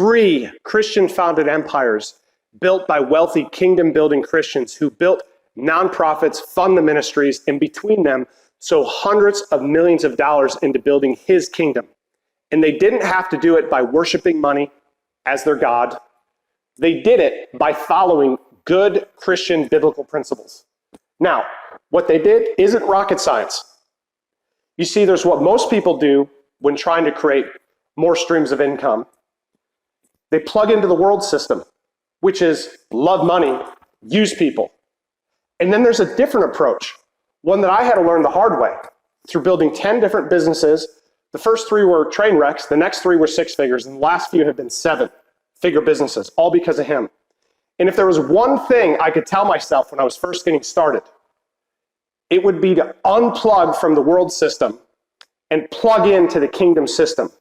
free Christian-founded empires built by wealthy kingdom-building Christians who built nonprofits, fund the ministries, and between them, sow hundreds of millions of dollars into building his kingdom. And they didn't have to do it by worshiping money as their God. They did it by following good Christian biblical principles. Now, what they did isn't rocket science. You see, there's what most people do when trying to create more streams of income. They plug into the world system, which is love money, use people. And then there's a different approach, one that I had to learn the hard way through building 10 different businesses. The first 3 were train wrecks, the next 3 were 6 figures, and the last few have been 7-figure businesses, all because of him. And if there was one thing I could tell myself when I was first getting started, it would be to unplug from the world system and plug into the kingdom system.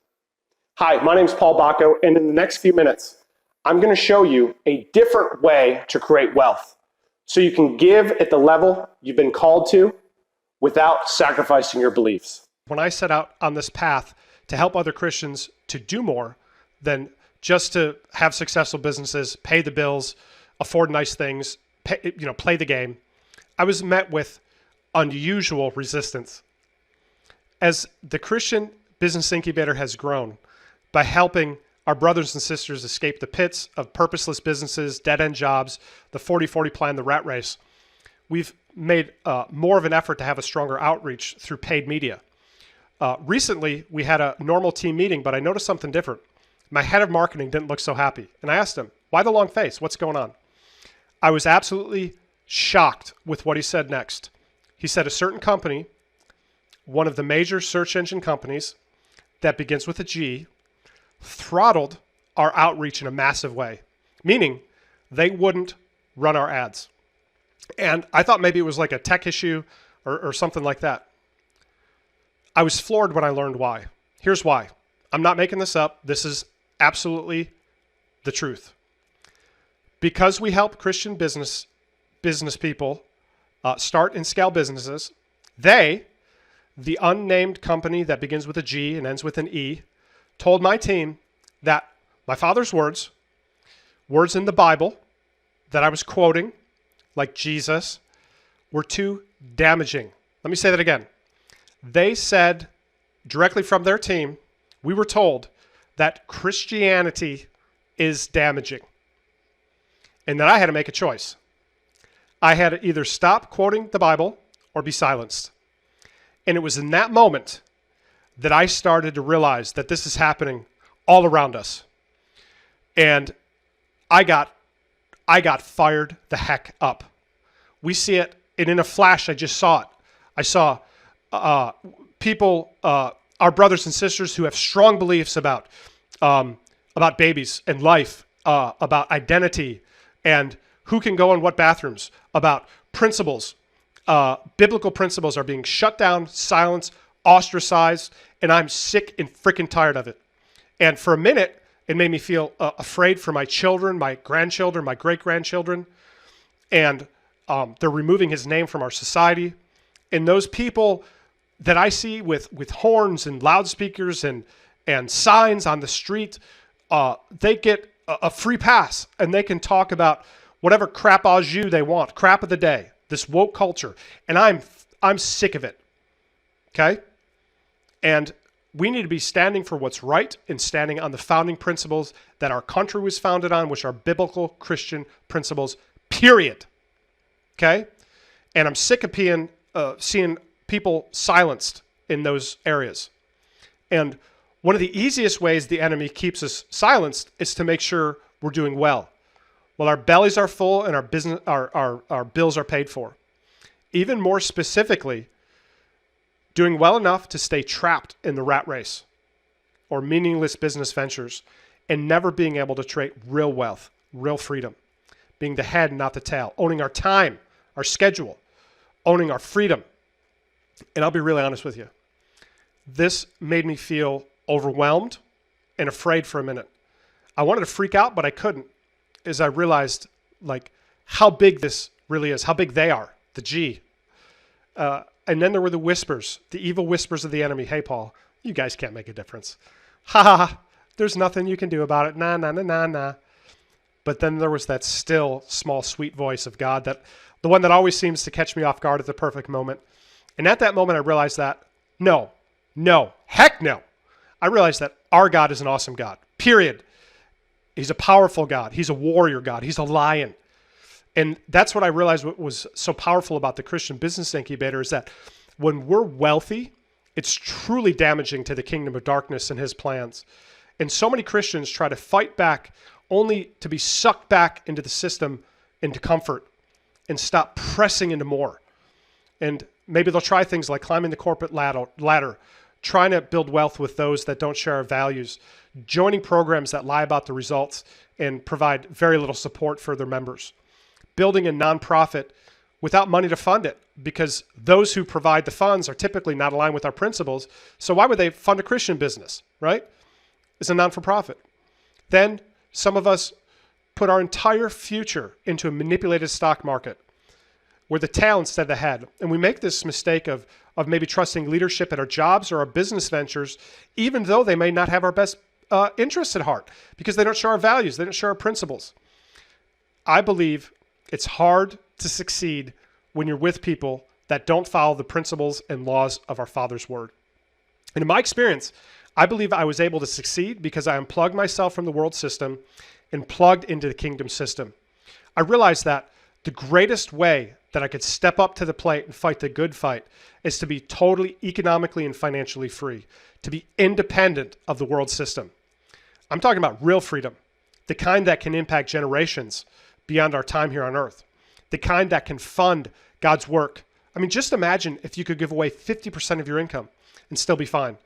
Hi, my name is Paul Bacco, and in the next few minutes, I'm going to show you a different way to create wealth so you can give at the level you've been called to without sacrificing your beliefs. When I set out on this path to help other Christians to do more than just to have successful businesses, pay the bills, afford nice things, play the game, I was met with unusual resistance. As the Christian Business Incubator has grown by helping our brothers and sisters escape the pits of purposeless businesses, dead-end jobs, the 40-40 plan, the rat race, we've made more of an effort to have a stronger outreach through paid media. Recently, we had a normal team meeting, but I noticed something different. My head of marketing didn't look so happy. And I asked him, why the long face? What's going on? I was absolutely shocked with what he said next. He said a certain company, one of the major search engine companies that begins with a G, throttled our outreach in a massive way, meaning they wouldn't run our ads. And I thought maybe it was like a tech issue or something like that. I was floored when I learned why. Here's why. I'm not making this up. This is absolutely the truth. Because we help Christian business people start and scale businesses, they, the unnamed company that begins with a G and ends with an E, told my team that my father's words in the Bible that I was quoting, like Jesus, were too damaging. Let me say that again. They said directly from their team, we were told that Christianity is damaging and that I had to make a choice. I had to either stop quoting the Bible or be silenced. And it was in that moment that I started to realize that this is happening all around us. And I got fired the heck up. We see it, and in a flash, I just saw it. I saw people, our brothers and sisters who have strong beliefs about babies and life, about identity and who can go in what bathrooms, about principles. Biblical principles are being shut down, silenced, ostracized, and I'm sick and freaking tired of it. And for a minute, it made me feel afraid for my children, my grandchildren, my great-grandchildren, and they're removing his name from our society. And those people that I see with horns and loudspeakers and signs on the street, they get a free pass, and they can talk about whatever crap au jus they want, crap of the day, this woke culture. And I'm sick of it, okay? And we need to be standing for what's right and standing on the founding principles that our country was founded on, which are biblical Christian principles, period, okay? And I'm sick of seeing people silenced in those areas. And one of the easiest ways the enemy keeps us silenced is to make sure we're doing well. Well, our bellies are full and our bills are paid for. Even more specifically, doing well enough to stay trapped in the rat race or meaningless business ventures and never being able to create real wealth, real freedom, being the head, not the tail, owning our time, our schedule, owning our freedom. And I'll be really honest with you. This made me feel overwhelmed and afraid for a minute. I wanted to freak out, but I couldn't, as I realized like how big this really is, how big they are, the G. And then there were the whispers, the evil whispers of the enemy. Hey, Paul, you guys can't make a difference. Ha ha ha. There's nothing you can do about it. Nah, nah, nah, nah, nah. But then there was that still, small, sweet voice of God, that the one that always seems to catch me off guard at the perfect moment. And at that moment, I realized that no, heck no. I realized that our God is an awesome God, period. He's a powerful God. He's a warrior God. He's a lion. And that's what I realized what was so powerful about the Christian Business Incubator is that when we're wealthy, it's truly damaging to the kingdom of darkness and his plans. And so many Christians try to fight back only to be sucked back into the system, into comfort, and stop pressing into more. And maybe they'll try things like climbing the corporate ladder, trying to build wealth with those that don't share our values, joining programs that lie about the results and provide very little support for their members, building a nonprofit without money to fund it, because those who provide the funds are typically not aligned with our principles. So why would they fund a Christian business, right? It's a non-for-profit. Then some of us put our entire future into a manipulated stock market. We're the tail instead of the head. And we make this mistake of maybe trusting leadership at our jobs or our business ventures, even though they may not have our best interests at heart, because they don't share our values, they don't share our principles. I believe it's hard to succeed when you're with people that don't follow the principles and laws of our Father's Word. And in my experience, I believe I was able to succeed because I unplugged myself from the world system and plugged into the kingdom system. I realized that the greatest way that I could step up to the plate and fight the good fight is to be totally economically and financially free, to be independent of the world system. I'm talking about real freedom, the kind that can impact generations beyond our time here on earth, the kind that can fund God's work. I mean, just imagine if you could give away 50% of your income and still be fine.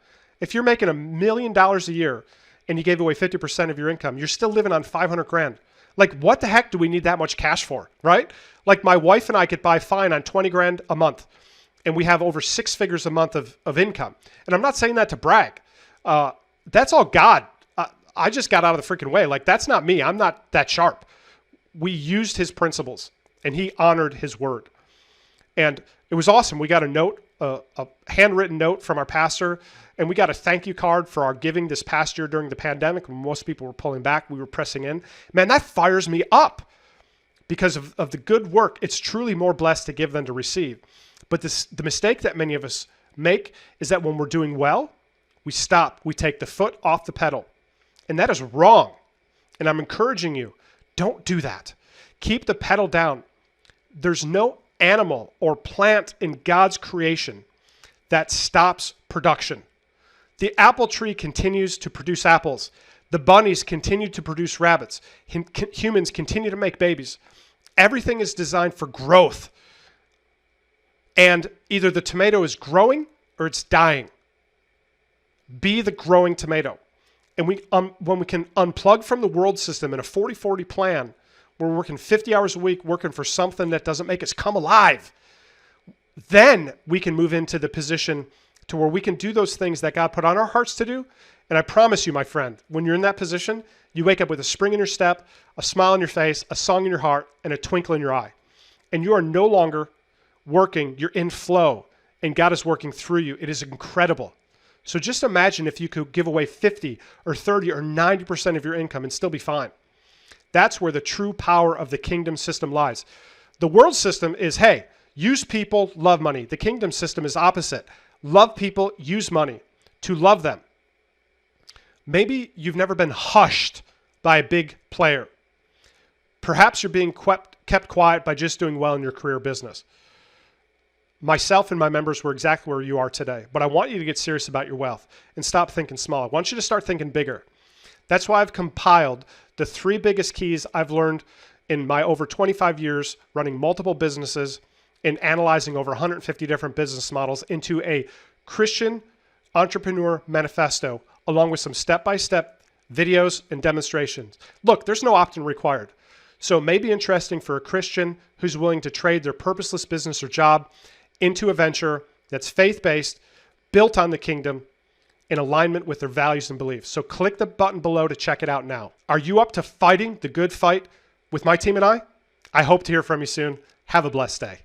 If you're making $1 million a year and you gave away 50% of your income, you're still living on 500 grand. Like, what the heck do we need that much cash for, right? Like, my wife and I could buy fine on 20 grand a month, and we have over 6 figures a month of income. And I'm not saying that to brag. That's all God. I just got out of the freaking way. Like, that's not me. I'm not that sharp. We used his principles, and he honored his word. And it was awesome. We got a note, a handwritten note from our pastor, and we got a thank you card for our giving this past year during the pandemic when most people were pulling back. We were pressing in. Man, that fires me up because of the good work. It's truly more blessed to give than to receive. But the mistake that many of us make is that when we're doing well, we stop. We take the foot off the pedal. And that is wrong. And I'm encouraging you, don't do that. Keep the pedal down. There's no animal or plant in God's creation that stops production. The apple tree continues to produce apples. The bunnies continue to produce rabbits. Humans continue to make babies. Everything is designed for growth. And either the tomato is growing or it's dying. Be the growing tomato. And when we can unplug from the world system in a 40-40 plan, we're working 50 hours a week, working for something that doesn't make us come alive, then we can move into the position to where we can do those things that God put on our hearts to do. And I promise you, my friend, when you're in that position, you wake up with a spring in your step, a smile on your face, a song in your heart, and a twinkle in your eye. And you are no longer working, you're in flow, and God is working through you. It is incredible. So just imagine if you could give away 50 or 30 or 90% of your income and still be fine. That's where the true power of the kingdom system lies. The world system is, hey, use people, love money. The kingdom system is opposite. Love people, use money to love them. Maybe you've never been hushed by a big player. Perhaps you're being kept quiet by just doing well in your career business. Myself and my members were exactly where you are today, but I want you to get serious about your wealth and stop thinking small. I want you to start thinking bigger. That's why I've compiled the 3 biggest keys I've learned in my over 25 years running multiple businesses and analyzing over 150 different business models into a Christian entrepreneur manifesto, along with some step-by-step videos and demonstrations. Look, there's no opt-in required. So it may be interesting for a Christian who's willing to trade their purposeless business or job into a venture that's faith-based, built on the kingdom, in alignment with their values and beliefs. So click the button below to check it out now. Are you up to fighting the good fight with my team and I? I hope to hear from you soon. Have a blessed day.